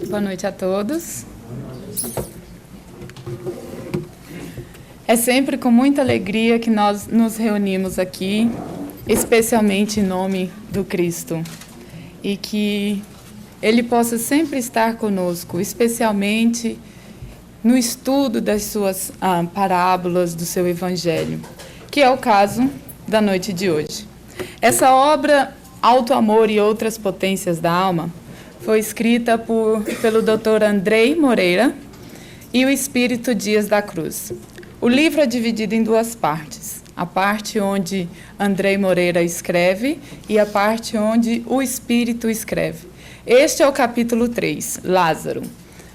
Boa noite a todos. É sempre com muita alegria que nós nos reunimos aqui, especialmente em nome do Cristo, e que Ele possa sempre estar conosco, especialmente no estudo das suas parábolas, do seu Evangelho, que é o caso da noite de hoje. Essa obra, Alto Amor e Outras Potências da Alma, foi escrita pelo Dr. Andrei Moreira e o Espírito Dias da Cruz. O livro é dividido em duas partes, a parte onde Andrei Moreira escreve e a parte onde o Espírito escreve. Este é o capítulo 3, Lázaro,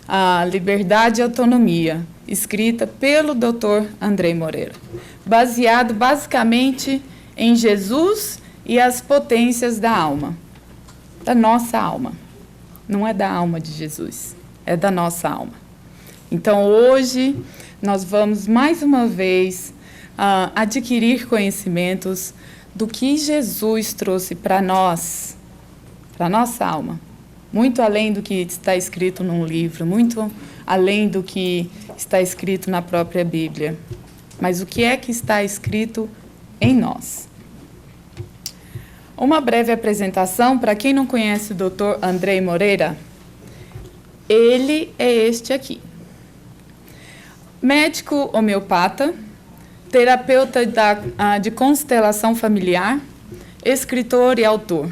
a Liberdade e Autonomia, escrita pelo Dr. Andrei Moreira, baseado basicamente em Jesus e as potências da alma, da nossa alma. Não é da alma de Jesus, é da nossa alma. Então, hoje, nós vamos, mais uma vez, adquirir conhecimentos do que Jesus trouxe para nós, para a nossa alma. Muito além do que está escrito num livro, muito além do que está escrito na própria Bíblia. Mas o que é que está escrito em nós? Uma breve apresentação para quem não conhece o Dr. Andrei Moreira. Ele é este aqui. Médico homeopata, terapeuta de constelação familiar, escritor e autor.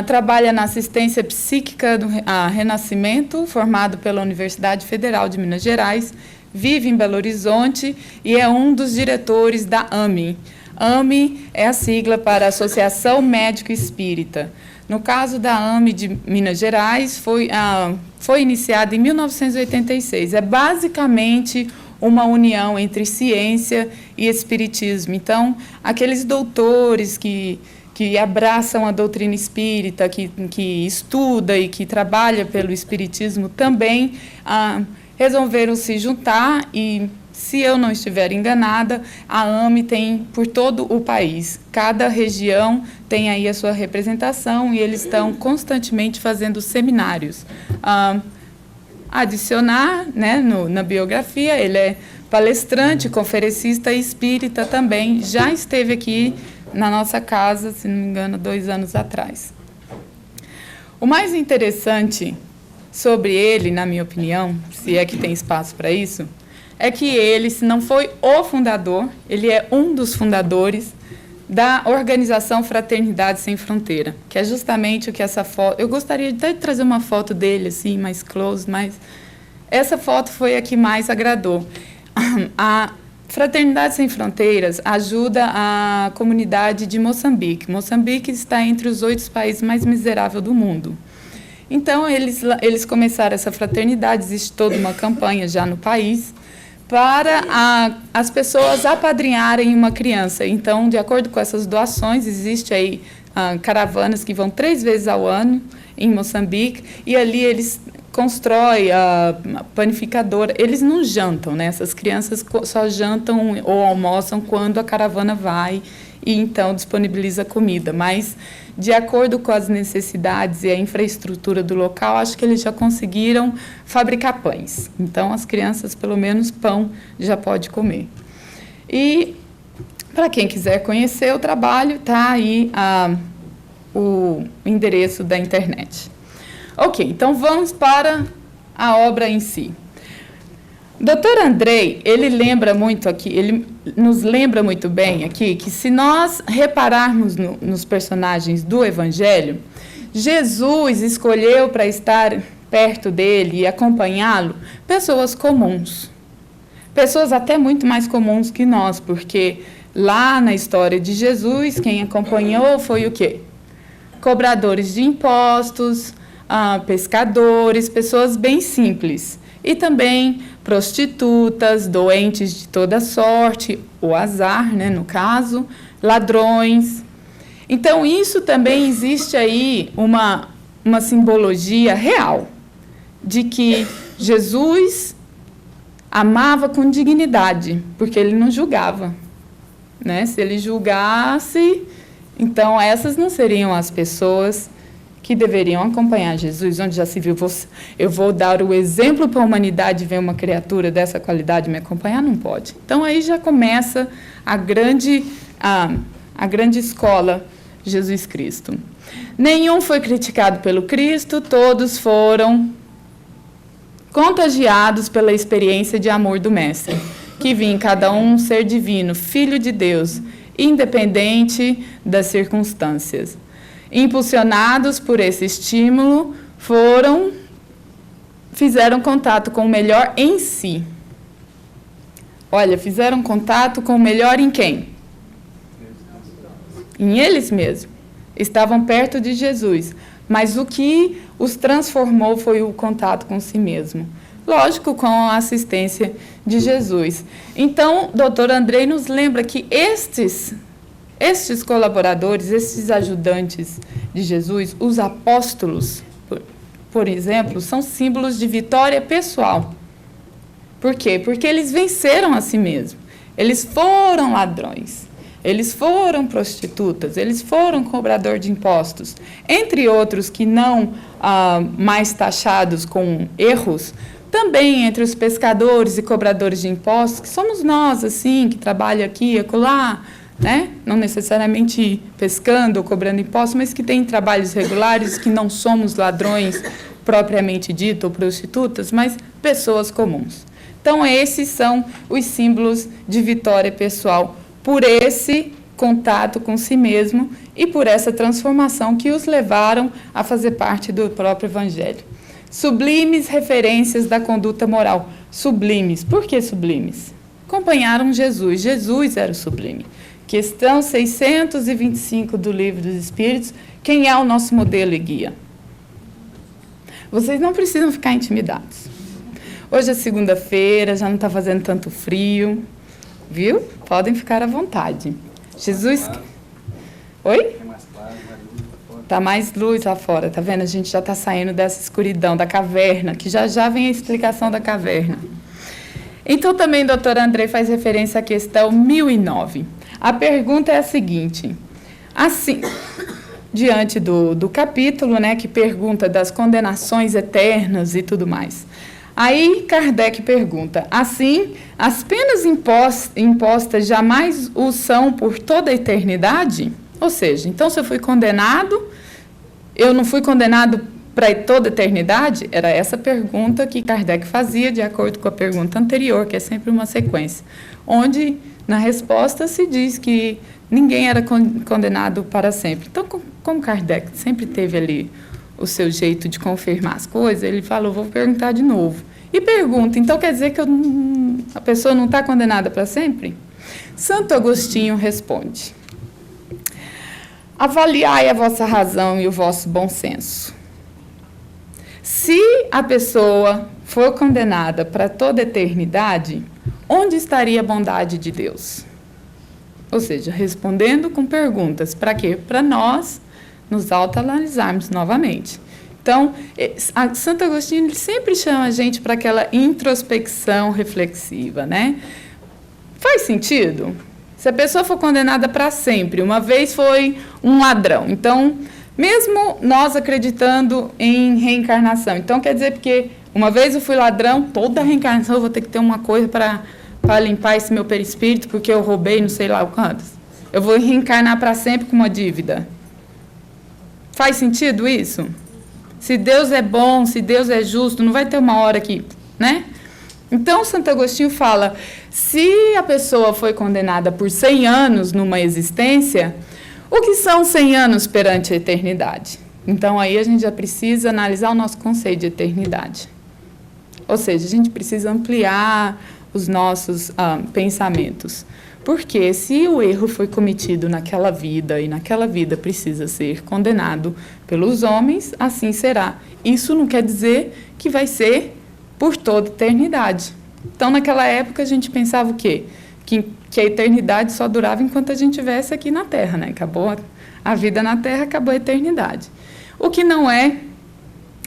Trabalha na assistência psíquica do Renascimento, formado pela Universidade Federal de Minas Gerais, vive em Belo Horizonte e é um dos diretores da AME. AME é a sigla para Associação Médico Espírita. No caso da AME de Minas Gerais, foi iniciada em 1986. É basicamente uma união entre ciência e espiritismo. Então, aqueles doutores que abraçam a doutrina espírita, que estuda e que trabalha pelo espiritismo também resolveram se juntar e, se eu não estiver enganada, a AME tem por todo o país. Cada região tem aí a sua representação e eles estão constantemente fazendo seminários. Adicionar, né, na biografia, ele é palestrante, conferencista e espírita também. Já esteve aqui na nossa casa, se não me engano, 2 anos atrás. O mais interessante sobre ele, na minha opinião, se é que tem espaço para isso, é que ele, se não foi o fundador, ele é um dos fundadores da organização Fraternidade Sem Fronteira, que é justamente o que essa foto... Eu gostaria até de trazer uma foto dele, assim, mais close, mas essa foto foi a que mais agradou. A Fraternidade Sem Fronteiras ajuda a comunidade de Moçambique. Moçambique está entre os 8 países mais miseráveis do mundo. Então, eles começaram essa fraternidade, existe toda uma campanha já no país, para as pessoas apadrinharem uma criança. Então, de acordo com essas doações, existe aí caravanas que vão 3 vezes ao ano em Moçambique, e ali eles constroem a panificadora. Eles não jantam, né? Essas crianças só jantam ou almoçam quando a caravana vai e, então, disponibiliza comida. Mas, de acordo com as necessidades e a infraestrutura do local, acho que eles já conseguiram fabricar pães. Então, as crianças, pelo menos, pão já pode comer. E, para quem quiser conhecer o trabalho, está aí o endereço da internet. Ok, então vamos para a obra em si. Dr. Andrei, ele nos lembra muito bem aqui que, se nós repararmos nos personagens do Evangelho, Jesus escolheu para estar perto dele e acompanhá-lo pessoas comuns. Pessoas até muito mais comuns que nós, porque lá na história de Jesus, quem acompanhou foi o quê? Cobradores de impostos, pescadores, pessoas bem simples. E também prostitutas, doentes de toda sorte, o azar, né, no caso, ladrões. Então, isso também existe aí uma simbologia real de que Jesus amava com dignidade, porque ele não julgava, né? Se ele julgasse, então essas não seriam as pessoas que deveriam acompanhar Jesus, onde já se viu, eu vou dar o exemplo para a humanidade ver uma criatura dessa qualidade me acompanhar? Não pode. Então, aí já começa a grande escola, Jesus Cristo. Nenhum foi criticado pelo Cristo, todos foram contagiados pela experiência de amor do Mestre, que vinha em cada um ser divino, filho de Deus, independente das circunstâncias. Impulsionados por esse estímulo, fizeram contato com o melhor em si. Olha, fizeram contato com o melhor em quem? Em eles mesmos. Estavam perto de Jesus, mas o que os transformou foi o contato com si mesmo. Lógico, com a assistência de Jesus. Então, doutor Andrei nos lembra que estes colaboradores, estes ajudantes de Jesus, os apóstolos, por exemplo, são símbolos de vitória pessoal. Por quê? Porque eles venceram a si mesmos. Eles foram ladrões, eles foram prostitutas, eles foram cobrador de impostos. Entre outros que não mais taxados com erros, também entre os pescadores e cobradores de impostos, que somos nós, assim, que trabalha aqui e acolá, né? Não necessariamente pescando ou cobrando impostos, mas que tem trabalhos regulares, que não somos ladrões propriamente dito ou prostitutas, mas pessoas comuns. Então, esses são os símbolos de vitória pessoal, por esse contato com si mesmo e por essa transformação que os levaram a fazer parte do próprio Evangelho. Sublimes referências da conduta moral. Sublimes. Por que sublimes? Acompanharam Jesus. Jesus era o sublime. Questão 625 do Livro dos Espíritos. Quem é o nosso modelo e guia? Vocês não precisam ficar intimidados. Hoje é segunda-feira, já não está fazendo tanto frio. Viu? Podem ficar à vontade. Jesus... Oi? Está mais luz lá fora, tá vendo? A gente já está saindo dessa escuridão, da caverna, que já vem a explicação da caverna. Então, também o doutor Andrei faz referência à questão 1009. A pergunta é a seguinte, assim, diante do capítulo, né, que pergunta das condenações eternas e tudo mais. Aí, Kardec pergunta, assim, as penas impostas jamais o são por toda a eternidade? Ou seja, então se eu fui condenado, eu não fui condenado para toda a eternidade? Era essa pergunta que Kardec fazia, de acordo com a pergunta anterior, que é sempre uma sequência, onde, na resposta, se diz que ninguém era condenado para sempre. Então, como Kardec sempre teve ali o seu jeito de confirmar as coisas, ele falou, vou perguntar de novo. E pergunta, então quer dizer que a pessoa não está condenada para sempre? Santo Agostinho responde, avaliai a vossa razão e o vosso bom senso. Se a pessoa for condenada para toda a eternidade, onde estaria a bondade de Deus? Ou seja, respondendo com perguntas. Para quê? Para nós nos autoanalisarmos novamente. Então, Santo Agostinho sempre chama a gente para aquela introspecção reflexiva, né? Faz sentido? Se a pessoa for condenada para sempre, uma vez foi um ladrão, então, mesmo nós acreditando em reencarnação, então quer dizer porque uma vez eu fui ladrão, toda reencarnação eu vou ter que ter uma coisa para limpar esse meu perispírito, porque eu roubei não sei lá o quantos. Eu vou reencarnar para sempre com uma dívida. Faz sentido isso? Se Deus é bom, se Deus é justo, não vai ter uma hora que, né? Então, Santo Agostinho fala, se a pessoa foi condenada por 100 anos numa existência, o que são 100 anos perante a eternidade? Então, aí a gente já precisa analisar o nosso conceito de eternidade. Ou seja, a gente precisa ampliar os nossos pensamentos. Porque se o erro foi cometido naquela vida e naquela vida precisa ser condenado pelos homens, assim será. Isso não quer dizer que vai ser por toda a eternidade. Então, naquela época, a gente pensava o quê? Que a eternidade só durava enquanto a gente estivesse aqui na Terra, né? Acabou a vida na Terra, acabou a eternidade. O que não é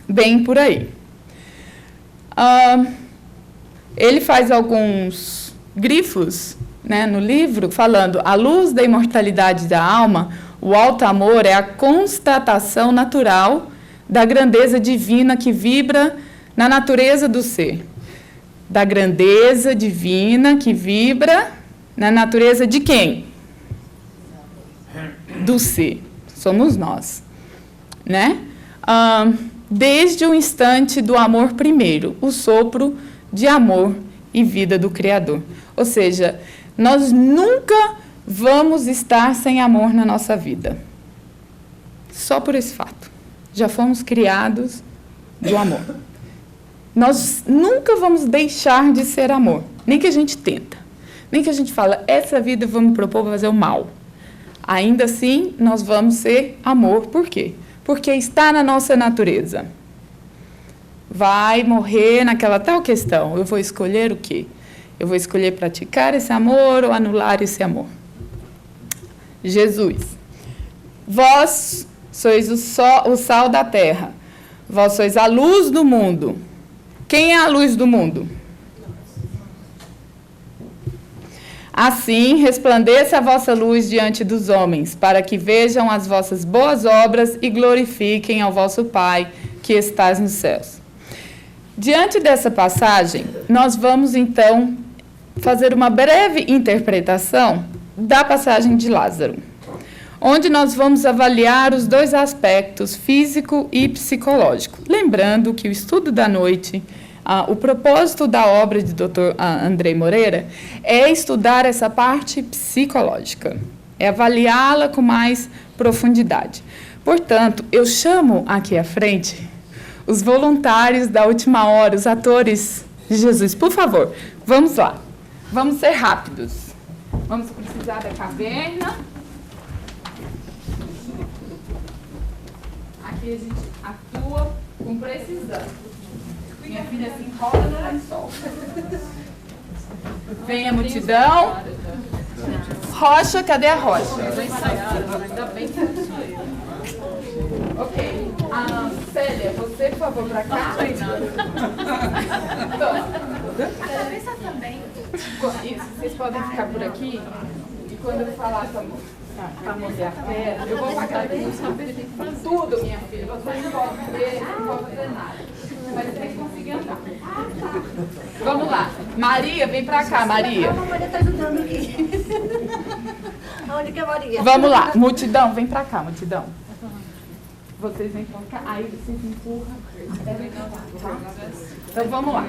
bem por aí. Ele faz alguns grifos, né, no livro, falando, à luz da imortalidade da alma, O alto amor é a constatação natural da grandeza divina que vibra na natureza do ser. Da grandeza divina que vibra na natureza de quem? Do ser. Somos nós, né? Desde o instante do amor primeiro, o sopro de amor e vida do Criador. Ou seja, nós nunca vamos estar sem amor na nossa vida. Só por esse fato. Já fomos criados do amor. Nós nunca vamos deixar de ser amor. Nem que a gente tenta. Nem que a gente fala, essa vida eu vou me propor para fazer o mal. Ainda assim, nós vamos ser amor. Por quê? Porque está na nossa natureza. Vai morrer naquela tal questão. Eu vou escolher o quê? Eu vou escolher praticar esse amor ou anular esse amor. Jesus. Vós sois o sal da terra. Vós sois a luz do mundo. Quem é a luz do mundo? Assim, resplandeça a vossa luz diante dos homens, para que vejam as vossas boas obras e glorifiquem ao vosso Pai, que estás nos céus. Diante dessa passagem, nós vamos, então, fazer uma breve interpretação da passagem de Lázaro, onde nós vamos avaliar os dois aspectos, físico e psicológico. Lembrando que o estudo da noite, o propósito da obra de Dr. Andrei Moreira é estudar essa parte psicológica, é avaliá-la com mais profundidade. Portanto, eu chamo aqui à frente os voluntários da última hora, os atores de Jesus. Por favor, vamos lá. Vamos ser rápidos. Vamos precisar da caverna. Aqui a gente atua com precisão. Minha filha se enrola no lençol. Vem a multidão. Rocha, cadê a Rocha? Ok. Célia, você, por favor, para cá. Isso, vocês podem ficar por aqui. E quando eu falar para mover a perna, eu vou pagar tudo, minha filha. Você não pode ver, não pode fazer nada. Mas você tem que conseguir andar. Vamos lá. Maria, vem pra cá, Maria. A Maria está ajudando aqui. Onde que é a Maria? Vamos lá. Multidão, vem pra cá, multidão. Vocês vêm pra cá. Aí vocês empurram. Então vamos lá.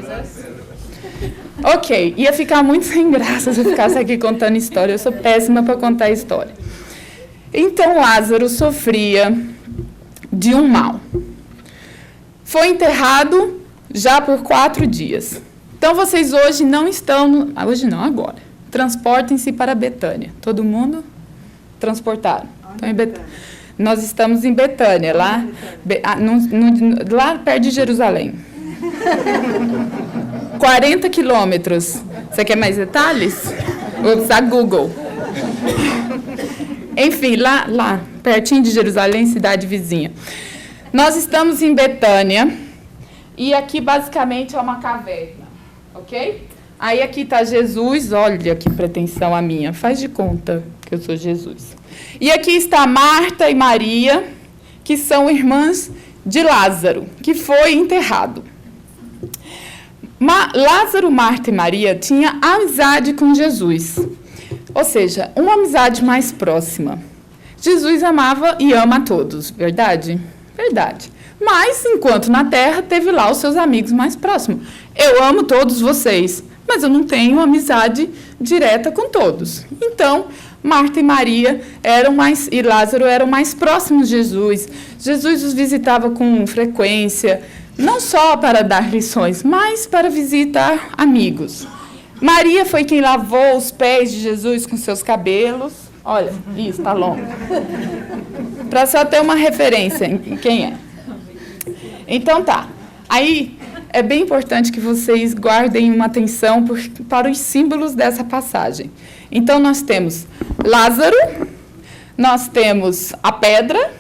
Ok. Ia ficar muito sem graça se eu ficasse aqui contando história. Eu sou péssima para contar história. Então Lázaro sofria de um mal. Foi enterrado já por 4 dias. Então, vocês hoje não estão... Hoje não, agora. Transportem-se para Betânia. Todo mundo? Transportaram. Então, nós estamos em Betânia, lá perto de Jerusalém. 40 quilômetros. Você quer mais detalhes? Vou precisar Google. Enfim, lá, pertinho de Jerusalém, cidade vizinha. Nós estamos em Betânia e aqui basicamente é uma caverna, ok? Aí aqui está Jesus, olha que pretensão a minha, faz de conta que eu sou Jesus. E aqui está Marta e Maria, que são irmãs de Lázaro, que foi enterrado. Lázaro, Marta e Maria tinham amizade com Jesus, ou seja, uma amizade mais próxima. Jesus amava e ama a todos, verdade? Verdade. Mas, enquanto na Terra, teve lá os seus amigos mais próximos. Eu amo todos vocês, mas eu não tenho amizade direta com todos. Então, Marta e Maria e Lázaro eram mais próximos de Jesus. Jesus os visitava com frequência, não só para dar lições, mas para visitar amigos. Maria foi quem lavou os pés de Jesus com seus cabelos. Olha, isso, está longo. Para só ter uma referência em quem é. Então tá. Aí é bem importante que vocês guardem uma atenção para os símbolos dessa passagem. Então nós temos Lázaro, nós temos a pedra,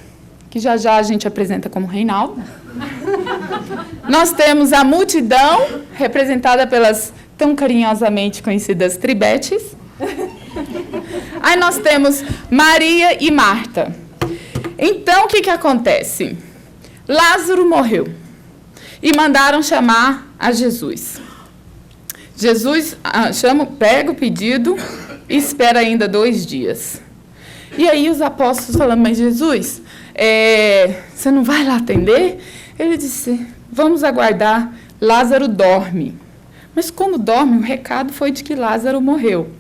que já já a gente apresenta como Reinaldo. Nós temos a multidão, representada pelas tão carinhosamente conhecidas tribetes. Aí nós temos Maria e Marta. Então, o que acontece? Lázaro morreu. E mandaram chamar a Jesus. Jesus pega o pedido e espera ainda 2 dias. E aí os apóstolos falam, mas Jesus, você não vai lá atender? Ele disse, vamos aguardar, Lázaro dorme. Mas como dorme, o recado foi de que Lázaro morreu.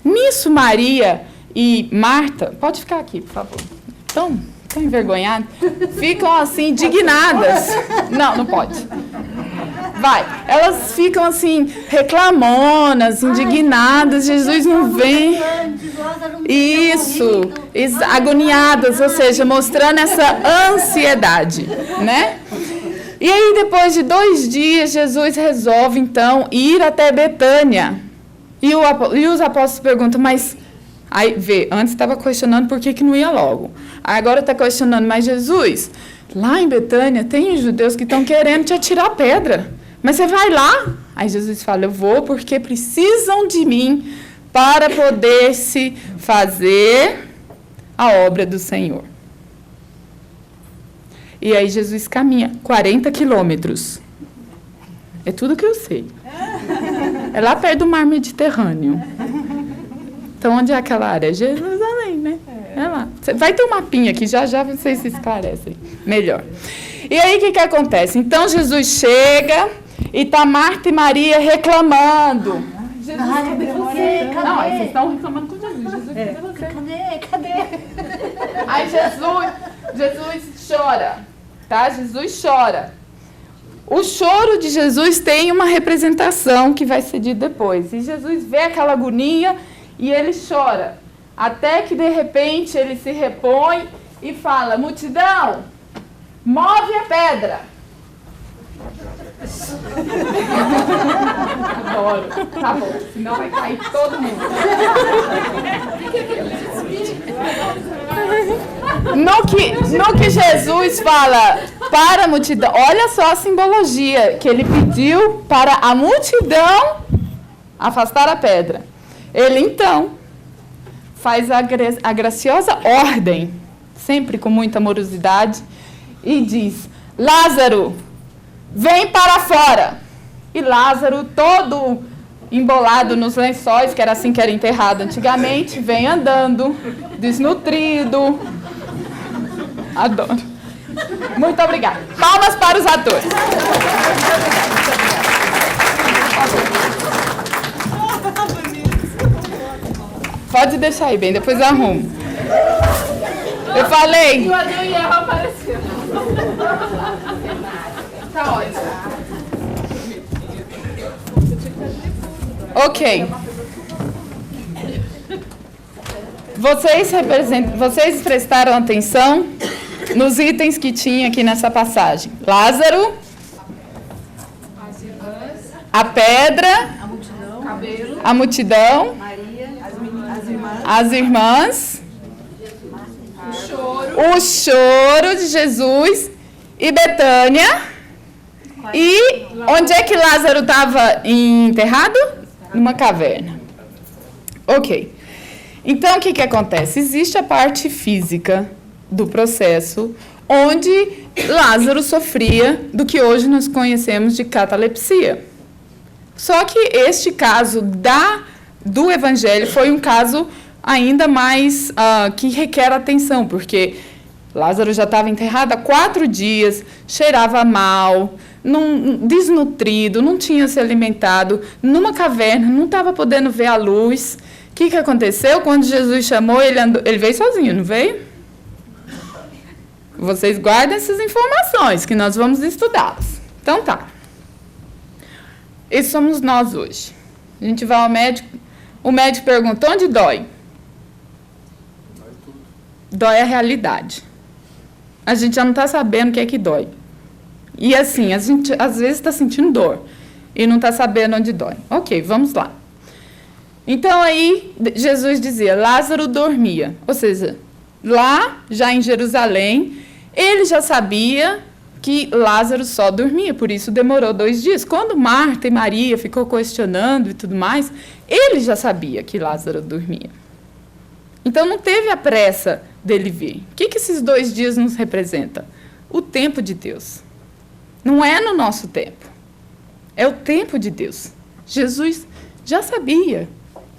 Nisso, Maria e Marta, pode ficar aqui, por favor. Tão envergonhadas, ficam assim, indignadas. Não pode. Vai. Elas ficam assim, reclamonas, indignadas, Jesus não vem. Isso, agoniadas, ou seja, mostrando essa ansiedade, né? E aí, depois de 2 dias, Jesus resolve, então, ir até Betânia. E os apóstolos perguntam, mas... Aí, antes estava questionando por que não ia logo. Agora está questionando, mas Jesus, lá em Betânia tem judeus que estão querendo te atirar pedra. Mas você vai lá? Aí Jesus fala, eu vou porque precisam de mim para poder se fazer a obra do Senhor. E aí Jesus caminha 40 quilômetros. É tudo que eu sei. É lá perto do mar Mediterrâneo. Então, onde é aquela área? Jerusalém, né? É lá. Vai ter um mapinha aqui, já vocês se esclarecem melhor. E aí, o que acontece? Então, Jesus chega e tá Marta e Maria reclamando. Jesus, cadê você? Não, vocês estão reclamando com Jesus. Jesus, cadê você? Cadê? Aí, Jesus chora, tá? Jesus chora. O choro de Jesus tem uma representação que vai ser dita depois. E Jesus vê aquela agonia e ele chora. Até que, de repente, ele se repõe e fala, multidão, move a pedra. Adoro. Tá bom, senão vai cair todo mundo. No que Jesus fala para a multidão, olha só a simbologia que ele pediu para a multidão afastar a pedra. Ele, então, faz a graciosa ordem, sempre com muita amorosidade, e diz, Lázaro, vem para fora. E Lázaro, todo embolado nos lençóis, que era assim que era enterrado antigamente, vem andando, desnutrido. Adoro. Muito obrigada. Palmas para os atores. Pode deixar aí, bem, depois eu arrumo. Eu falei. O Adão e Eva apareceram. Tá ótimo. Ok. Vocês prestaram atenção nos itens que tinha aqui nessa passagem? Lázaro, a pedra, a multidão, as irmãs, o choro de Jesus e Betânia. E onde é que Lázaro estava enterrado? Numa caverna. Ok. Então, o que acontece? Existe a parte física do processo, onde Lázaro sofria do que hoje nós conhecemos de catalepsia. Só que este caso do Evangelho foi um caso ainda mais que requer atenção, porque Lázaro já estava enterrado há 4 dias, cheirava mal, desnutrido, não tinha se alimentado, numa caverna, não estava podendo ver a luz. O que aconteceu? Quando Jesus chamou, ele veio sozinho, não veio? Vocês guardem essas informações, que nós vamos estudá-las. Então tá. Esses somos nós hoje. A gente vai ao médico, o médico pergunta, onde dói? Dói a realidade. A gente já não está sabendo o que é que dói. E assim, a gente às vezes está sentindo dor e não está sabendo onde dói. Ok, vamos lá. Então aí Jesus dizia, Lázaro dormia. Ou seja, lá já em Jerusalém, ele já sabia que Lázaro só dormia, por isso demorou 2 dias. Quando Marta e Maria ficou questionando e tudo mais, ele já sabia que Lázaro dormia. Então, não teve a pressa dele vir. O que esses 2 dias nos representam? O tempo de Deus. Não é no nosso tempo. É o tempo de Deus. Jesus já sabia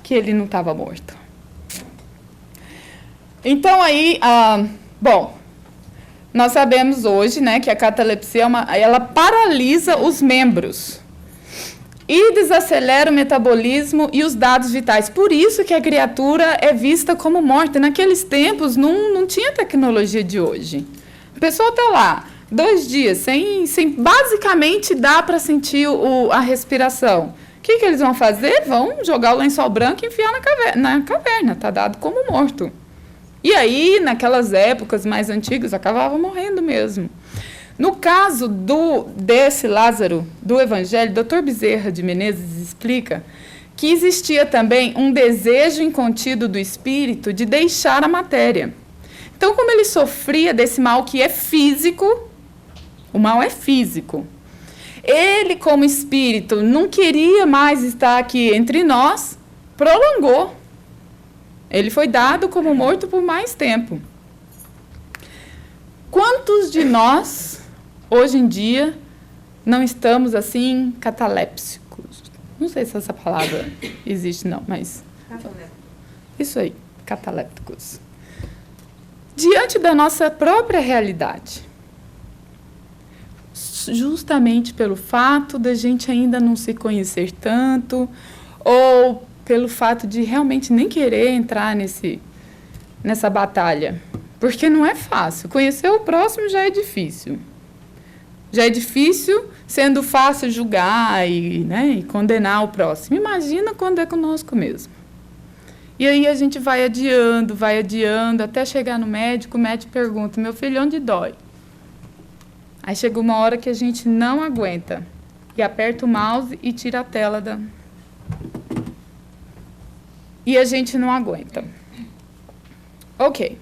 que ele não estava morto. Então, aí, nós sabemos hoje, né, que a catalepsia ela paralisa os membros e desacelera o metabolismo e os dados vitais. Por isso que a criatura é vista como morta. Naqueles tempos não tinha tecnologia de hoje. A pessoa está lá 2 dias, sem basicamente dá para sentir a respiração. O que eles vão fazer? Vão jogar o lençol branco e enfiar na caverna. Está dado como morto. E aí, naquelas épocas mais antigas, acabava morrendo mesmo. No caso desse Lázaro, do Evangelho, Dr. Bezerra de Menezes explica que existia também um desejo incontido do espírito de deixar a matéria. Então, como ele sofria desse mal que é físico, o mal é físico, ele, como espírito, não queria mais estar aqui entre nós, prolongou. Ele foi dado como morto por mais tempo. Quantos de nós, hoje em dia, não estamos assim catalépticos? Não sei se essa palavra existe, não, mas... Isso aí, catalépticos. Diante da nossa própria realidade. Justamente pelo fato da gente ainda não se conhecer tanto, ou pelo fato de realmente nem querer entrar nessa batalha. Porque não é fácil. Conhecer o próximo já é difícil. Já é difícil, sendo fácil julgar e condenar o próximo. Imagina quando é conosco mesmo. E aí a gente vai adiando, até chegar no médico, o médico pergunta, meu filho, onde dói? Aí chega uma hora que a gente não aguenta. E aperta o mouse e tira a tela E a gente não aguenta. Ok.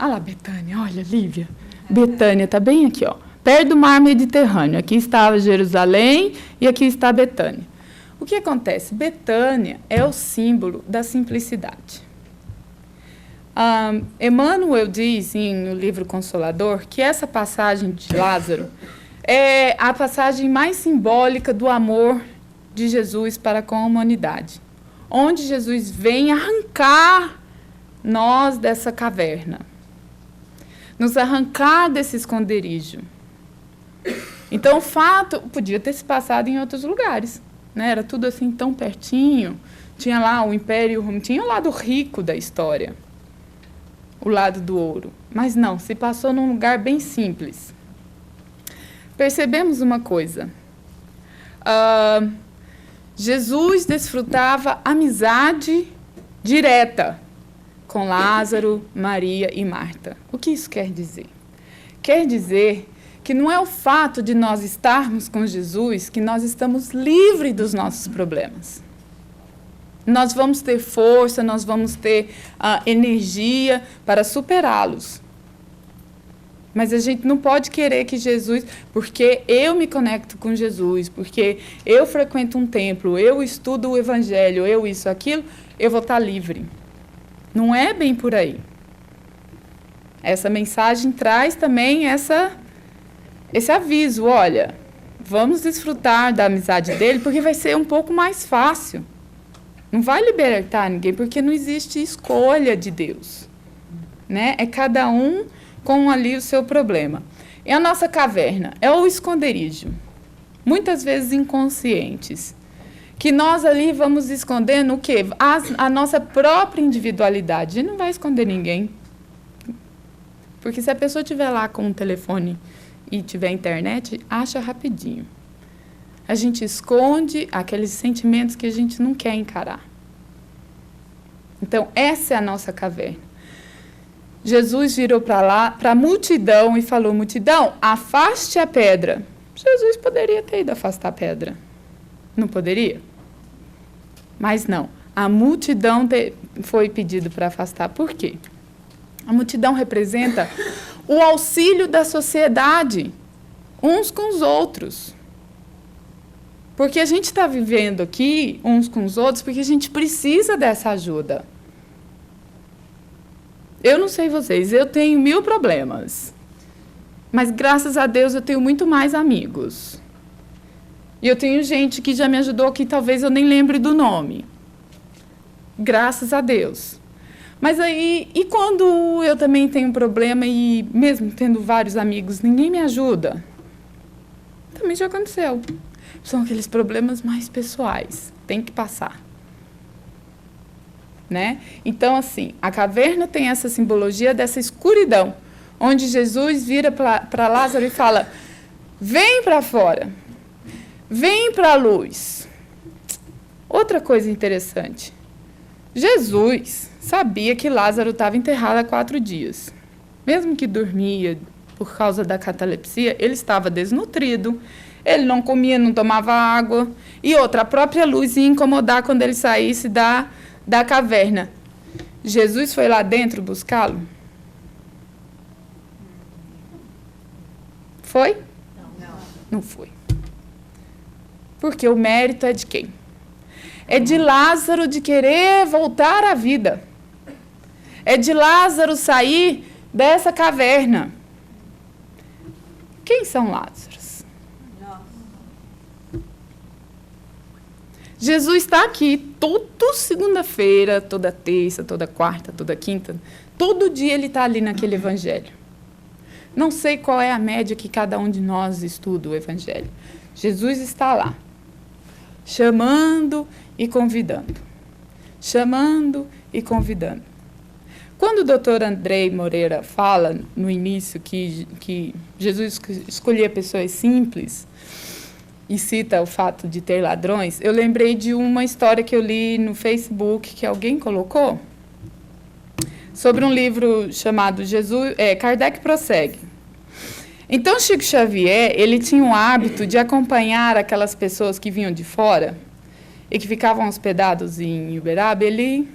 Olha lá, Betânia. Olha, Lívia. Betânia está bem aqui, ó, perto do mar Mediterrâneo. Aqui está Jerusalém e aqui está Betânia. O que acontece? Betânia é o símbolo da simplicidade. Emmanuel diz, no livro Consolador, que essa passagem de Lázaro é a passagem mais simbólica do amor de Jesus para com a humanidade, onde Jesus vem arrancar nós dessa caverna, nos arrancar desse esconderijo. Então, o fato podia ter se passado em outros lugares, né? Era tudo assim tão pertinho, tinha lá o Império Romano, tinha o lado rico da história, o lado do ouro, mas não, se passou num lugar bem simples. Percebemos uma coisa, Jesus desfrutava amizade direta com Lázaro, Maria e Marta. O que isso quer dizer? Quer dizer que não é o fato de nós estarmos com Jesus que nós estamos livres dos nossos problemas. Nós vamos ter força, nós vamos ter energia para superá-los. Mas a gente não pode querer que Jesus, porque eu me conecto com Jesus, porque eu frequento um templo, eu estudo o Evangelho, eu isso, aquilo, eu vou estar livre. Não é bem por aí. Essa mensagem traz também esse aviso, olha, vamos desfrutar da amizade dele, porque vai ser um pouco mais fácil. Não vai libertar ninguém, porque não existe escolha de Deus, né? É cada um com ali o seu problema. E a nossa caverna é o esconderijo, muitas vezes inconscientes, que nós ali vamos escondendo o quê? A nossa própria individualidade. A gente não vai esconder ninguém. Porque se a pessoa estiver lá com um telefone e tiver internet, acha rapidinho. A gente esconde aqueles sentimentos que a gente não quer encarar. Então, essa é a nossa caverna. Jesus virou para lá, para a multidão, e falou, multidão, afaste a pedra. Jesus poderia ter ido afastar a pedra. Não poderia? Mas não. A multidão foi pedido para afastar. Por quê? A multidão representa o auxílio da sociedade, uns com os outros. Porque a gente está vivendo aqui, uns com os outros, porque a gente precisa dessa ajuda. Eu não sei vocês, eu tenho 1000 problemas. Mas, graças a Deus, eu tenho muito mais amigos. E eu tenho gente que já me ajudou que talvez eu nem lembre do nome. Graças a Deus. Mas aí, e quando eu também tenho um problema e, mesmo tendo vários amigos, ninguém me ajuda? Também já aconteceu. São aqueles problemas mais pessoais. Tem que passar. Né? Então, assim, a caverna tem essa simbologia dessa escuridão, onde Jesus vira para Lázaro e fala: vem para fora, vem para a luz. Outra coisa interessante, Jesus sabia que Lázaro estava enterrado há 4 dias. Mesmo que dormia por causa da catalepsia, ele estava desnutrido, ele não comia, não tomava água. E outra, a própria luz ia incomodar quando ele saísse da caverna. Jesus foi lá dentro buscá-lo? Foi? Não foi. Porque o mérito é de quem? É de Lázaro de querer voltar à vida. É de Lázaro sair dessa caverna. Quem são Lázaros? Jesus está aqui toda segunda-feira, toda terça, toda quarta, toda quinta. Todo dia ele está ali naquele evangelho. Não sei qual é a média que cada um de nós estuda o evangelho. Jesus está lá, chamando e convidando. Chamando e convidando. Quando o doutor Andrei Moreira fala no início que Jesus escolhia pessoas simples e cita o fato de ter ladrões, eu lembrei de uma história que eu li no Facebook que alguém colocou sobre um livro chamado Kardec Prossegue. Então, Chico Xavier, ele tinha o hábito de acompanhar aquelas pessoas que vinham de fora e que ficavam hospedados em Uberaba.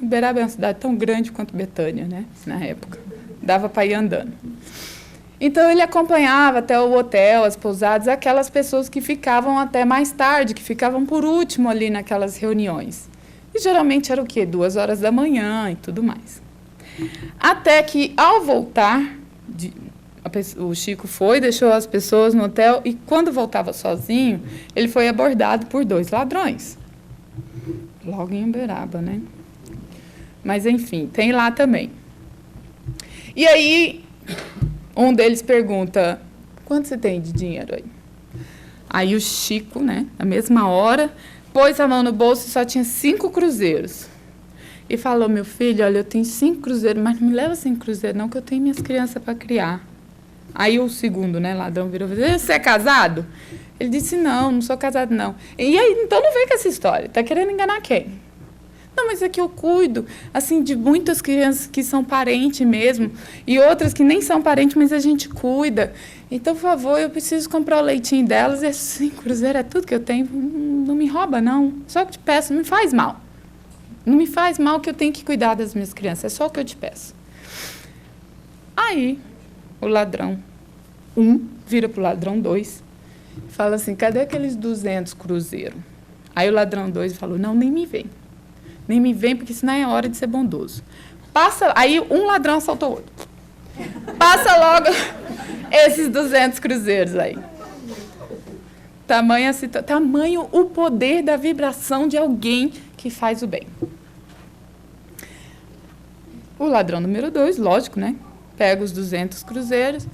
Uberaba é uma cidade tão grande quanto Betânia, né, na época. Dava para ir andando. Então, ele acompanhava até o hotel, as pousadas, aquelas pessoas que ficavam até mais tarde, que ficavam por último ali naquelas reuniões. E geralmente era o quê? 2 horas da manhã e tudo mais. Até que, ao voltar, o Chico foi, deixou as pessoas no hotel e, quando voltava sozinho, ele foi abordado por 2 ladrões. Logo em Uberaba, né? Mas, enfim, tem lá também. E aí, um deles pergunta: quanto você tem de dinheiro aí? Aí o Chico, né, na mesma hora, pôs a mão no bolso e só tinha 5 cruzeiros. E falou: meu filho, olha, eu tenho 5 cruzeiros, mas não me leva 5 cruzeiros não, que eu tenho minhas crianças para criar. Aí o segundo, né, ladrão virou e falou: você é casado? Ele disse: não sou casado não. E aí, então não vem com essa história, tá querendo enganar quem? Não, mas é que eu cuido, assim, de muitas crianças que são parentes mesmo, e outras que nem são parentes, mas a gente cuida. Então, por favor, eu preciso comprar o leitinho delas, e 5 cruzeiros é tudo que eu tenho, não me rouba não, só que eu te peço, não me faz mal. Não me faz mal que eu tenho que cuidar das minhas crianças, é só o que eu te peço. Aí, o ladrão 1 vira para o ladrão 2 e fala assim: cadê aqueles 200 cruzeiros? Aí o ladrão 2 falou: não, nem me vem. Nem me vem, porque senão é hora de ser bondoso. Aí um ladrão assaltou o outro. Passa logo esses 200 cruzeiros aí. Tamanho o poder da vibração de alguém que faz o bem. O ladrão número 2, lógico, né? Pega os 200 cruzeiros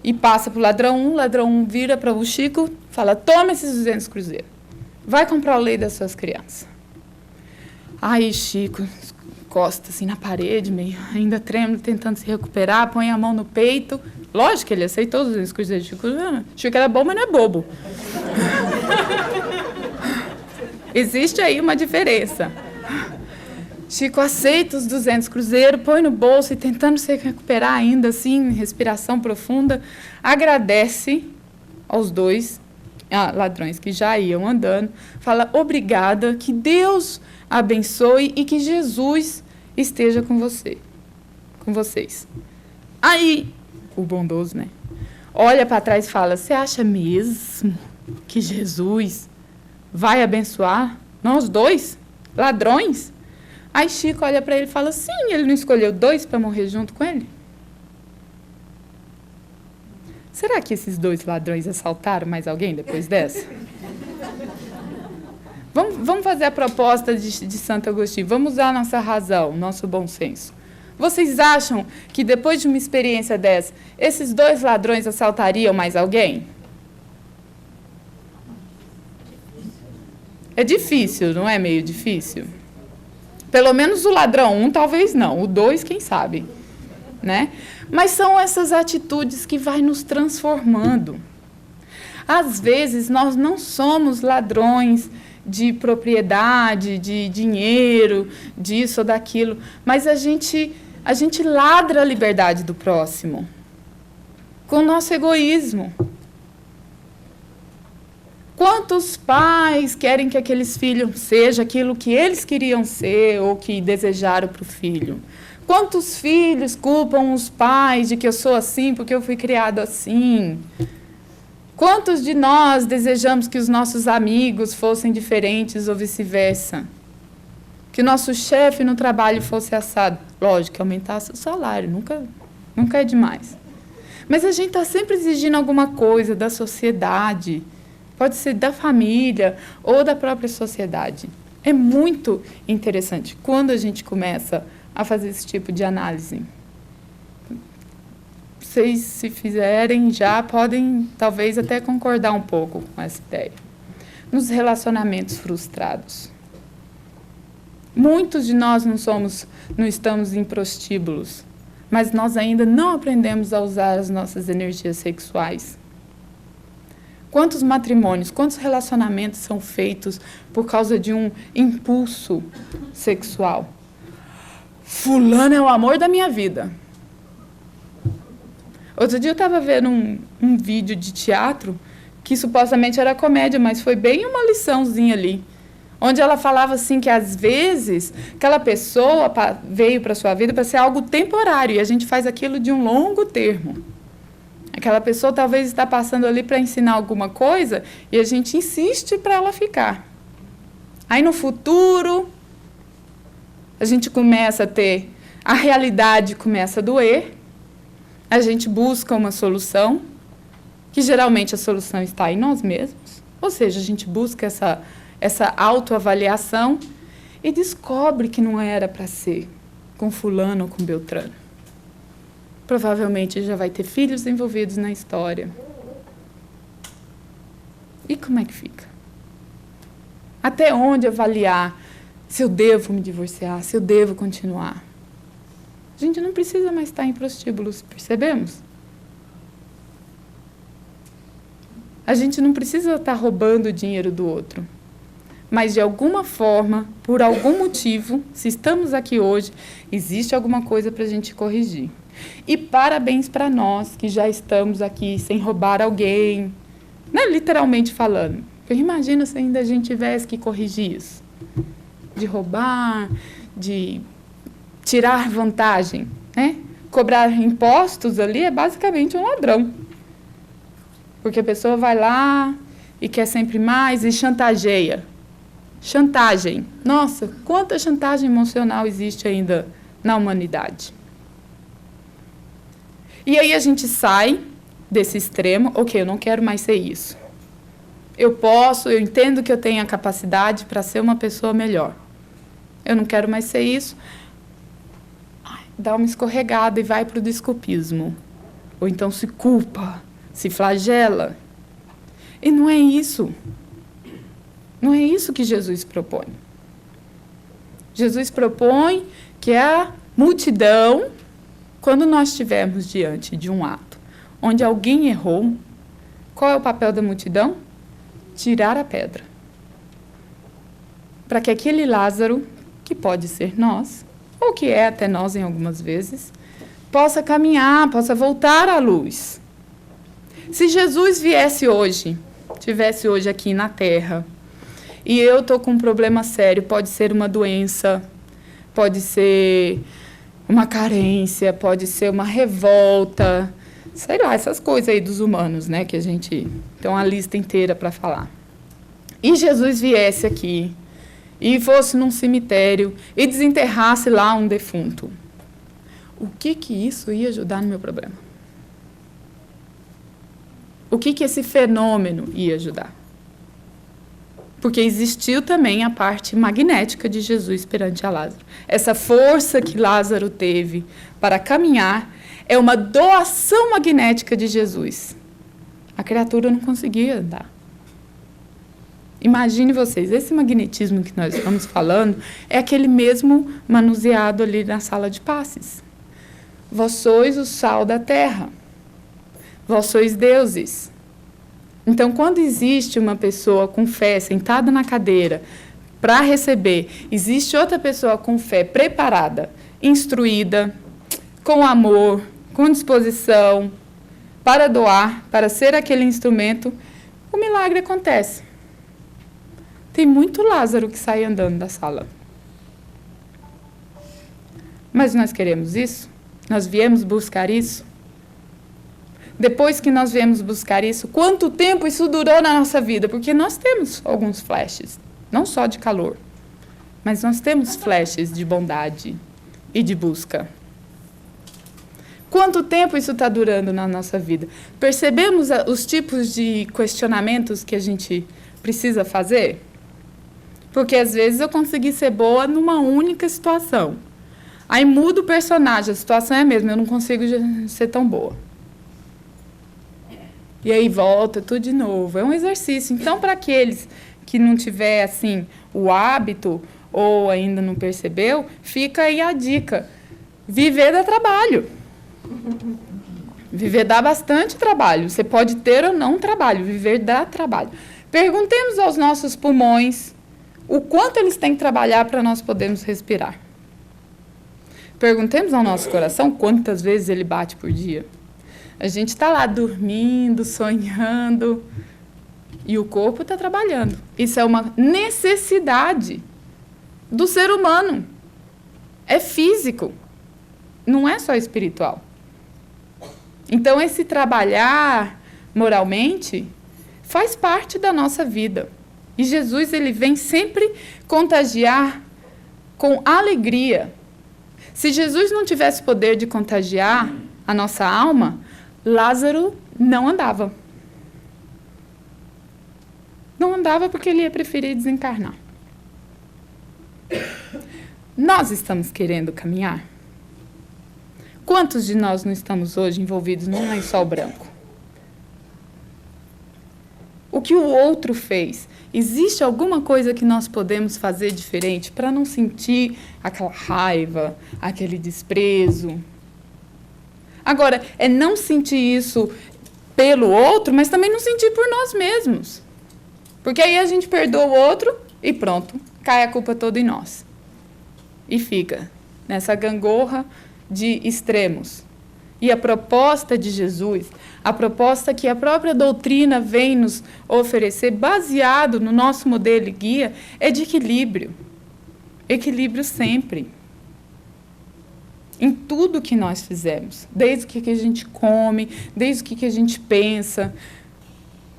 e passa para o ladrão 1. O ladrão 1 vira para o Chico, fala: toma esses 200 cruzeiros. Vai comprar o leite das suas crianças. Aí Chico encosta assim na parede, meio ainda trêmulo, tentando se recuperar, põe a mão no peito. Lógico que ele aceitou os 200 cruzeiros. Chico era bom, mas não é bobo. Existe aí uma diferença. Chico aceita os 200 cruzeiros, põe no bolso e, tentando se recuperar ainda assim, respiração profunda, agradece aos 2 ladrões que já iam andando, fala: obrigada, que Deus abençoe e que Jesus esteja com vocês. Aí, o bondoso, né, olha para trás e fala: você acha mesmo que Jesus vai abençoar nós 2 ladrões? Aí Chico olha para ele e fala, sim, ele não escolheu 2 para morrer junto com ele? Será que esses 2 ladrões assaltaram mais alguém depois dessa? Vamos fazer a proposta de Santo Agostinho, vamos usar a nossa razão, nosso bom senso. Vocês acham que depois de uma experiência dessa, esses 2 ladrões assaltariam mais alguém? É difícil, não é meio difícil? Pelo menos o ladrão 1, talvez não. O 2, quem sabe? Né? Mas são essas atitudes que vai nos transformando. Às vezes, nós não somos ladrões de propriedade, de dinheiro, disso ou daquilo, mas a gente ladra a liberdade do próximo com o nosso egoísmo. Quantos pais querem que aqueles filhos sejam aquilo que eles queriam ser ou que desejaram para o filho? Quantos filhos culpam os pais de que eu sou assim porque eu fui criado assim? Quantos de nós desejamos que os nossos amigos fossem diferentes ou vice-versa? Que o nosso chefe no trabalho fosse assado? Lógico, que aumentasse o salário, nunca é demais. Mas a gente está sempre exigindo alguma coisa da sociedade. Pode ser da família ou da própria sociedade. É muito interessante quando a gente começa a fazer esse tipo de análise. Vocês, se fizerem, já podem, talvez, até concordar um pouco com essa ideia. Nos relacionamentos frustrados. Muitos de nós não estamos em prostíbulos, mas nós ainda não aprendemos a usar as nossas energias sexuais. Quantos matrimônios, quantos relacionamentos são feitos por causa de um impulso sexual? Fulano é o amor da minha vida. Outro dia eu estava vendo um vídeo de teatro que supostamente era comédia, mas foi bem uma liçãozinha ali. Onde ela falava assim que, às vezes, aquela pessoa veio para a sua vida para ser algo temporário e a gente faz aquilo de um longo termo. Aquela pessoa talvez está passando ali para ensinar alguma coisa e a gente insiste para ela ficar. Aí, no futuro, a gente começa a ter... A realidade começa a doer, a gente busca uma solução, que geralmente a solução está em nós mesmos. Ou seja, a gente busca essa autoavaliação e descobre que não era para ser com fulano ou com Beltrano. Provavelmente já vai ter filhos envolvidos na história. E como é que fica? Até onde avaliar se eu devo me divorciar, se eu devo continuar? A gente não precisa mais estar em prostíbulos, percebemos? A gente não precisa estar roubando o dinheiro do outro. Mas, de alguma forma, por algum motivo, se estamos aqui hoje, existe alguma coisa para a gente corrigir. E parabéns para nós que já estamos aqui sem roubar alguém, né? Literalmente falando. Porque imagina se ainda a gente tivesse que corrigir isso. De roubar, de tirar vantagem, né? Cobrar impostos ali é basicamente um ladrão. Porque a pessoa vai lá e quer sempre mais e chantageia. Chantagem. Nossa, quanta chantagem emocional existe ainda na humanidade. E aí a gente sai desse extremo, ok, eu não quero mais ser isso. Eu entendo que eu tenho a capacidade para ser uma pessoa melhor. Eu não quero mais ser isso. Dá uma escorregada e vai para o desculpismo. Ou então se culpa, se flagela. E não é isso. Não é isso que Jesus propõe. Jesus propõe que a multidão, quando nós estivermos diante de um ato onde alguém errou, qual é o papel da multidão? Tirar a pedra. Para que aquele Lázaro, que pode ser nós, ou que é até nós em algumas vezes, possa caminhar, possa voltar à luz. Se Jesus viesse hoje, estivesse hoje aqui na Terra, e eu estou com um problema sério, pode ser uma doença, pode ser uma carência, pode ser uma revolta, sei lá, essas coisas aí dos humanos, né, que a gente tem uma lista inteira para falar. E Jesus viesse aqui e fosse num cemitério e desenterrasse lá um defunto, o que isso ia ajudar no meu problema? O que esse fenômeno ia ajudar? Porque existiu também a parte magnética de Jesus perante a Lázaro. Essa força que Lázaro teve para caminhar é uma doação magnética de Jesus. A criatura não conseguia andar. Imagine vocês, esse magnetismo que nós estamos falando é aquele mesmo manuseado ali na sala de passes. Vós sois o sal da terra. Vós sois deuses. Então, quando existe uma pessoa com fé sentada na cadeira para receber, existe outra pessoa com fé preparada, instruída, com amor, com disposição, para doar, para ser aquele instrumento, o milagre acontece. Tem muito Lázaro que sai andando da sala. Mas nós queremos isso? Nós viemos buscar isso? Depois que nós viemos buscar isso, quanto tempo isso durou na nossa vida? Porque nós temos alguns flashes, não só de calor, mas nós temos flashes de bondade e de busca. Quanto tempo isso está durando na nossa vida? Percebemos os tipos de questionamentos que a gente precisa fazer? Porque às vezes eu consegui ser boa numa única situação. Aí muda o personagem, a situação é a mesma, eu não consigo ser tão boa. E aí volta tudo de novo. É um exercício. Então, para aqueles que não tiver assim o hábito ou ainda não percebeu, fica aí a dica. Viver dá trabalho. Viver dá bastante trabalho. Você pode ter ou não trabalho. Viver dá trabalho. Perguntemos aos nossos pulmões o quanto eles têm que trabalhar para nós podermos respirar. Perguntemos ao nosso coração quantas vezes ele bate por dia. A gente está lá dormindo, sonhando, e o corpo está trabalhando. Isso é uma necessidade do ser humano. É físico, não é só espiritual. Então, esse trabalhar moralmente faz parte da nossa vida. E Jesus, ele vem sempre contagiar com alegria. Se Jesus não tivesse poder de contagiar a nossa alma, Lázaro não andava. Não andava porque ele ia preferir desencarnar. Nós estamos querendo caminhar? Quantos de nós não estamos hoje envolvidos num lençol branco? O que o outro fez? Existe alguma coisa que nós podemos fazer diferente para não sentir aquela raiva, aquele desprezo? Agora, é não sentir isso pelo outro, mas também não sentir por nós mesmos. Porque aí a gente perdoa o outro e pronto, cai a culpa toda em nós. E fica nessa gangorra de extremos. E a proposta de Jesus, a proposta que a própria doutrina vem nos oferecer, baseado no nosso modelo e guia, é de equilíbrio. Equilíbrio sempre. Em tudo que nós fizemos, desde o que a gente come, desde o que a gente pensa,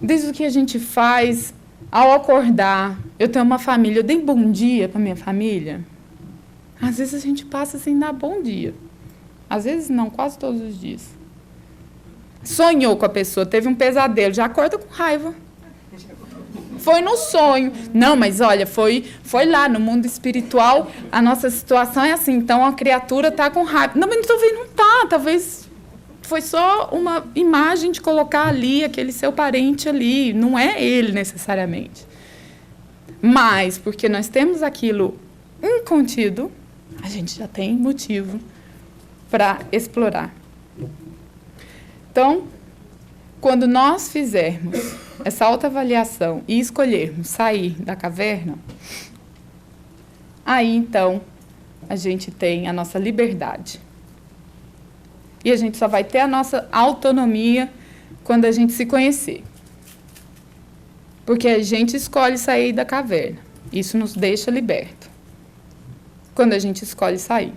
desde o que a gente faz ao acordar. Eu tenho uma família, eu dei bom dia para minha família. Às vezes a gente passa sem dar bom dia. Às vezes não, quase todos os dias. Sonhou com a pessoa, teve um pesadelo, já acorda com raiva. Foi no sonho. Não, mas olha, foi lá no mundo espiritual, a nossa situação é assim, então a criatura está com raiva. Não, mas talvez não está, talvez foi só uma imagem de colocar ali, aquele seu parente ali, não é ele necessariamente. Mas, porque nós temos aquilo incontido, a gente já tem motivo para explorar. Então, quando nós fizermos essa autoavaliação e escolhermos sair da caverna, aí, então, a gente tem a nossa liberdade. E a gente só vai ter a nossa autonomia quando a gente se conhecer. Porque a gente escolhe sair da caverna. Isso nos deixa liberto. Quando a gente escolhe sair,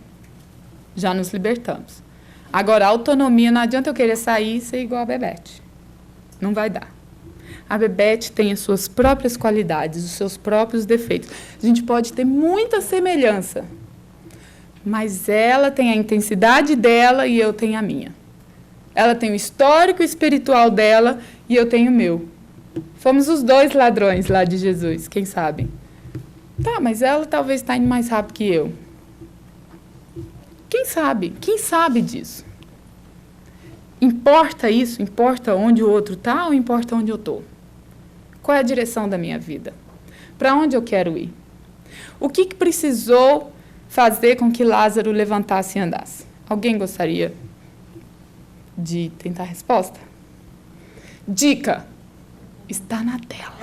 já nos libertamos. Agora, a autonomia, não adianta eu querer sair e ser igual a Bebete. Não vai dar. A Bebete tem as suas próprias qualidades, os seus próprios defeitos. A gente pode ter muita semelhança, mas ela tem a intensidade dela e eu tenho a minha. Ela tem o histórico espiritual dela e eu tenho o meu. Fomos os dois ladrões lá de Jesus, quem sabe? Tá, mas ela talvez está indo mais rápido que eu. Quem sabe? Quem sabe disso? Importa isso? Importa onde o outro está ou importa onde eu estou? Qual é a direção da minha vida? Para onde eu quero ir? O que precisou fazer com que Lázaro levantasse e andasse? Alguém gostaria de tentar a resposta? Dica. Está na tela.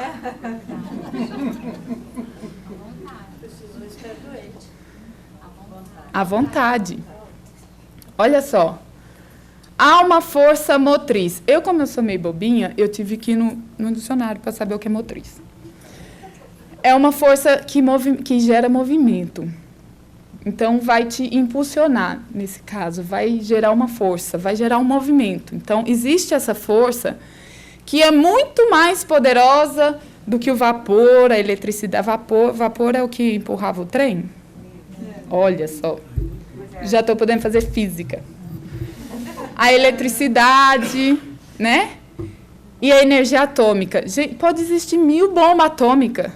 À vontade. Olha só. Há uma força motriz. Como eu sou meio bobinha, eu tive que ir no dicionário para saber o que é motriz. É uma força que gera movimento. Então, vai te impulsionar, nesse caso. Vai gerar uma força, vai gerar um movimento. Então, existe essa força que é muito mais poderosa do que o vapor, a eletricidade. Vapor é o que empurrava o trem? Olha só. Já estou podendo fazer física. A eletricidade, né? E a energia atômica. Gente, pode existir 1000 bombas atômicas.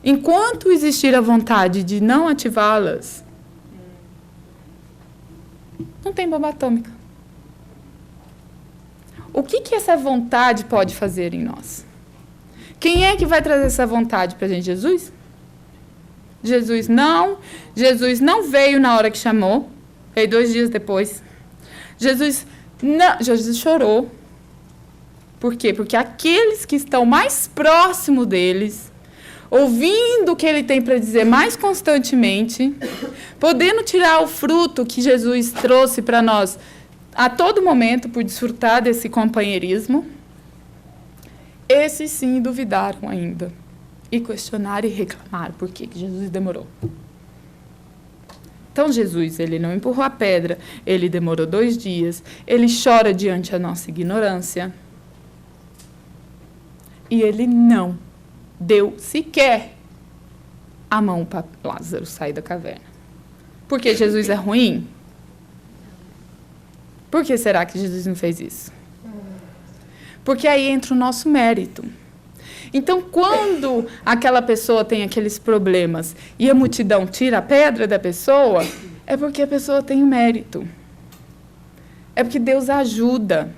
Enquanto existir a vontade de não ativá-las, não tem bomba atômica. O que essa vontade pode fazer em nós? Quem é que vai trazer essa vontade para a gente? Jesus? Jesus não veio na hora que chamou, veio 2 dias depois. Jesus chorou. Por quê? Porque aqueles que estão mais próximos deles, ouvindo o que ele tem para dizer mais constantemente, podendo tirar o fruto que Jesus trouxe para nós a todo momento, por desfrutar desse companheirismo, esses sim duvidaram ainda. E questionaram e reclamaram por que Jesus demorou. Então, Jesus, ele não empurrou a pedra, ele demorou 2 dias, ele chora diante da nossa ignorância. E ele não deu sequer a mão para Lázaro sair da caverna. Porque Jesus é ruim? Por que será que Jesus não fez isso? Porque aí entra o nosso mérito. Então, quando aquela pessoa tem aqueles problemas e a multidão tira a pedra da pessoa, é porque a pessoa tem o mérito. É porque Deus ajuda.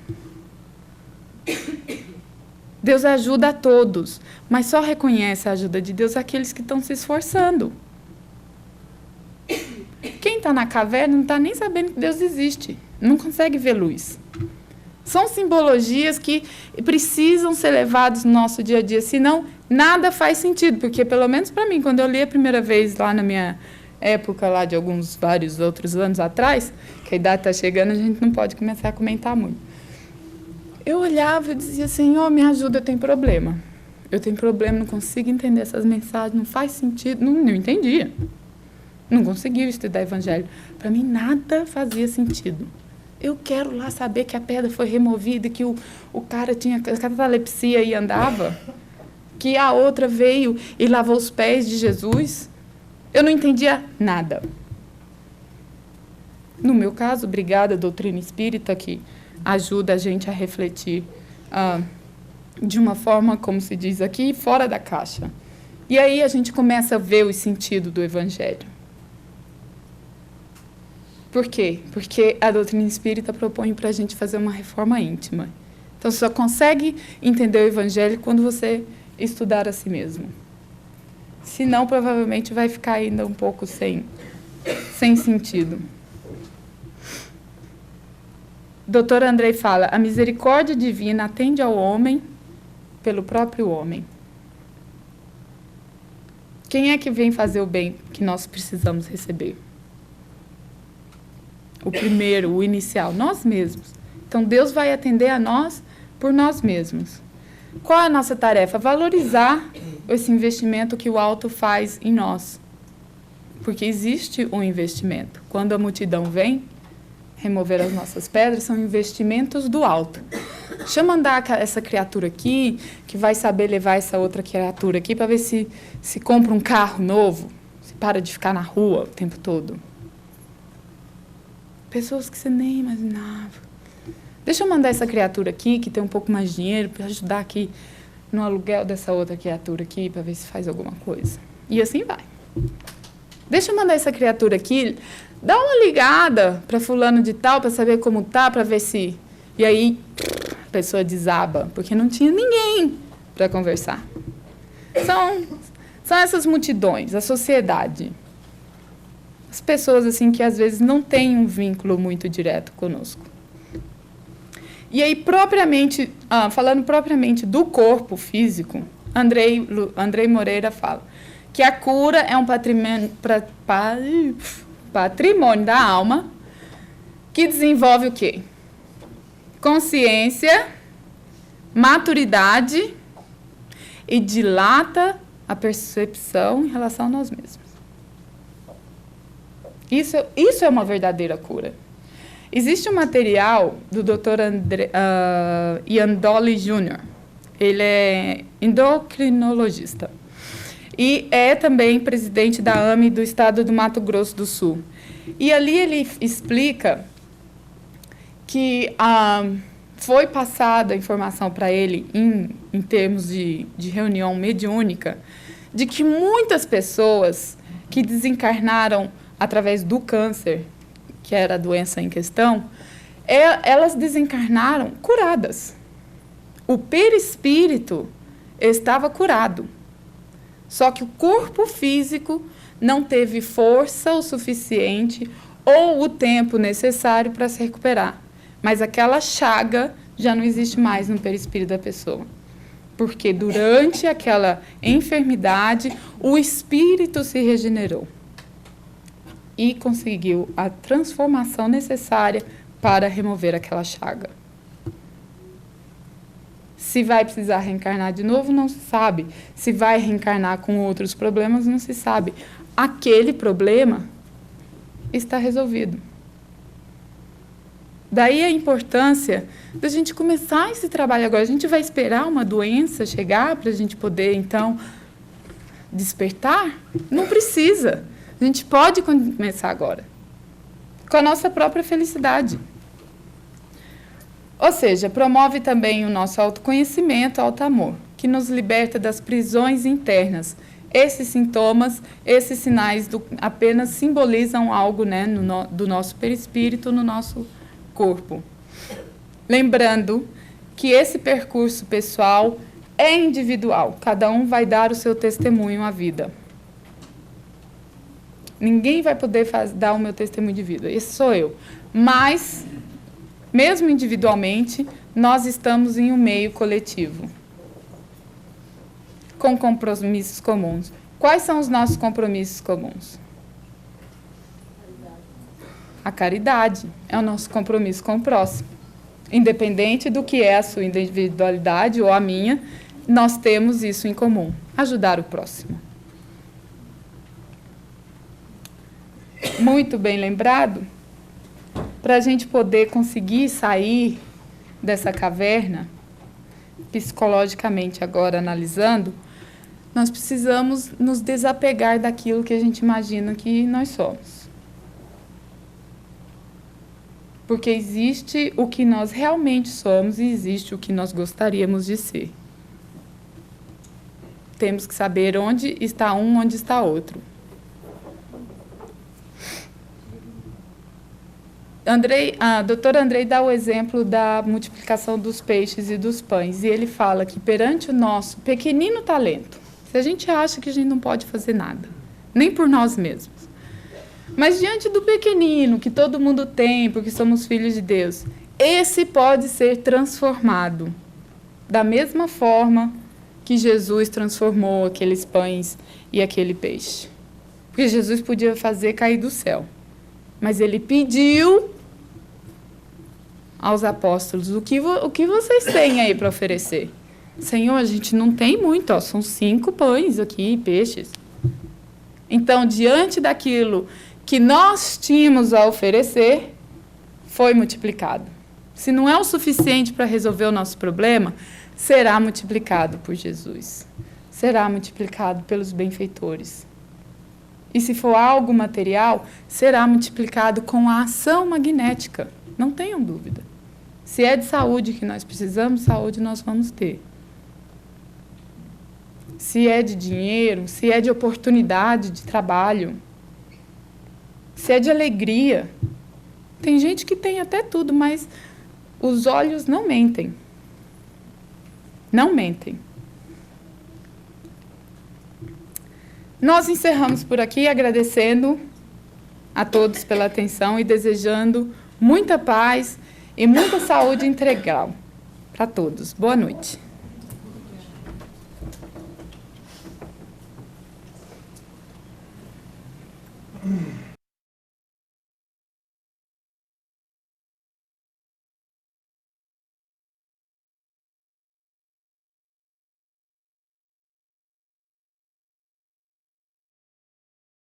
Deus ajuda a todos, mas só reconhece a ajuda de Deus aqueles que estão se esforçando. Quem está na caverna não está nem sabendo que Deus existe, não consegue ver luz. São simbologias que precisam ser levadas no nosso dia a dia, senão nada faz sentido, porque pelo menos para mim, quando eu li a primeira vez lá na minha época, lá de vários outros anos atrás, que a idade está chegando, a gente não pode começar a comentar muito. Eu olhava e dizia, Senhor, me ajuda, eu tenho problema. Eu tenho problema, não consigo entender essas mensagens, não faz sentido, não entendia. Não conseguia estudar evangelho. Para mim, nada fazia sentido. Eu quero lá saber que a pedra foi removida, que o cara tinha catalepsia e andava, que a outra veio e lavou os pés de Jesus. Eu não entendia nada. No meu caso, obrigada, doutrina espírita, que ajuda a gente a refletir de uma forma, como se diz aqui, fora da caixa. E aí a gente começa a ver o sentido do evangelho. Por quê? Porque a doutrina espírita propõe para a gente fazer uma reforma íntima. Então, você só consegue entender o evangelho quando você estudar a si mesmo. Senão, provavelmente, vai ficar ainda um pouco sem sentido. Doutor Andrei fala, a misericórdia divina atende ao homem pelo próprio homem. Quem é que vem fazer o bem que nós precisamos receber? O primeiro, o inicial, nós mesmos. Então, Deus vai atender a nós por nós mesmos. Qual é a nossa tarefa? Valorizar esse investimento que o alto faz em nós. Porque existe um investimento. Quando a multidão vem remover as nossas pedras, são investimentos do alto. deixa eu mandar essa criatura aqui, que vai saber levar essa outra criatura aqui, para ver se compra um carro novo, se para de ficar na rua o tempo todo. Pessoas que você nem imaginava. Deixa eu mandar essa criatura aqui, que tem um pouco mais de dinheiro, para ajudar aqui no aluguel dessa outra criatura aqui, para ver se faz alguma coisa. E assim vai. Deixa eu mandar essa criatura aqui, dá uma ligada para fulano de tal, para saber como tá, para ver se... E aí, a pessoa desaba, porque não tinha ninguém para conversar. São essas multidões, a sociedade. As pessoas assim que às vezes não têm um vínculo muito direto conosco. E aí, falando propriamente do corpo físico, Andrei Moreira fala que a cura é um patrimônio da alma que desenvolve o quê? Consciência, maturidade e dilata a percepção em relação a nós mesmos. Isso é uma verdadeira cura. Existe um material do Dr. Ian Dolly Jr. Ele é endocrinologista e é também presidente da AME do estado do Mato Grosso do Sul. E ali ele explica que foi passada a informação para ele, em termos de reunião mediúnica, de que muitas pessoas que desencarnaram através do câncer, que era a doença em questão, elas desencarnaram curadas. O perispírito estava curado. Só que o corpo físico não teve força o suficiente ou o tempo necessário para se recuperar. Mas aquela chaga já não existe mais no perispírito da pessoa. Porque durante aquela enfermidade, o espírito se regenerou e conseguiu a transformação necessária para remover aquela chaga. Se vai precisar reencarnar de novo, não se sabe. Se vai reencarnar com outros problemas, não se sabe. Aquele problema está resolvido. Daí a importância da gente começar esse trabalho agora. A gente vai esperar uma doença chegar para a gente poder, então, despertar? Não precisa. A gente pode começar agora, com a nossa própria felicidade. Ou seja, promove também o nosso autoconhecimento, auto-amor, que nos liberta das prisões internas. Esses sintomas, esses sinais apenas simbolizam algo, né, do nosso perispírito, no nosso corpo. Lembrando que esse percurso pessoal é individual. Cada um vai dar o seu testemunho à vida. Ninguém vai poder dar o meu testemunho de vida. Esse sou eu. Mas, mesmo individualmente, nós estamos em um meio coletivo, com compromissos comuns. Quais são os nossos compromissos comuns? A caridade é o nosso compromisso com o próximo. Independente do que é a sua individualidade ou a minha, nós temos isso em comum: ajudar o próximo. Muito bem lembrado, para a gente poder conseguir sair dessa caverna, psicologicamente agora analisando, nós precisamos nos desapegar daquilo que a gente imagina que nós somos. Porque existe o que nós realmente somos e existe o que nós gostaríamos de ser. Temos que saber onde está um, onde está outro. Dr. Andrei dá o exemplo da multiplicação dos peixes e dos pães. E ele fala que perante o nosso pequenino talento, se a gente acha que a gente não pode fazer nada, nem por nós mesmos, mas diante do pequenino que todo mundo tem, porque somos filhos de Deus, esse pode ser transformado da mesma forma que Jesus transformou aqueles pães e aquele peixe. Porque Jesus podia fazer cair do céu. Mas ele pediu aos apóstolos: o que vocês têm aí para oferecer? Senhor, a gente não tem muito, são 5 pães aqui, peixes. Então, diante daquilo que nós tínhamos a oferecer, foi multiplicado. se não é o suficiente para resolver o nosso problema, será multiplicado por Jesus. Será multiplicado pelos benfeitores. E se for algo material, será multiplicado com a ação magnética. Não tenham dúvida. Se é de saúde que nós precisamos, saúde nós vamos ter. Se é de dinheiro, se é de oportunidade de trabalho, se é de alegria. Tem gente que tem até tudo, mas os olhos não mentem. Não mentem. Nós encerramos por aqui agradecendo a todos pela atenção e desejando muita paz e muita saúde integral para todos. Boa noite.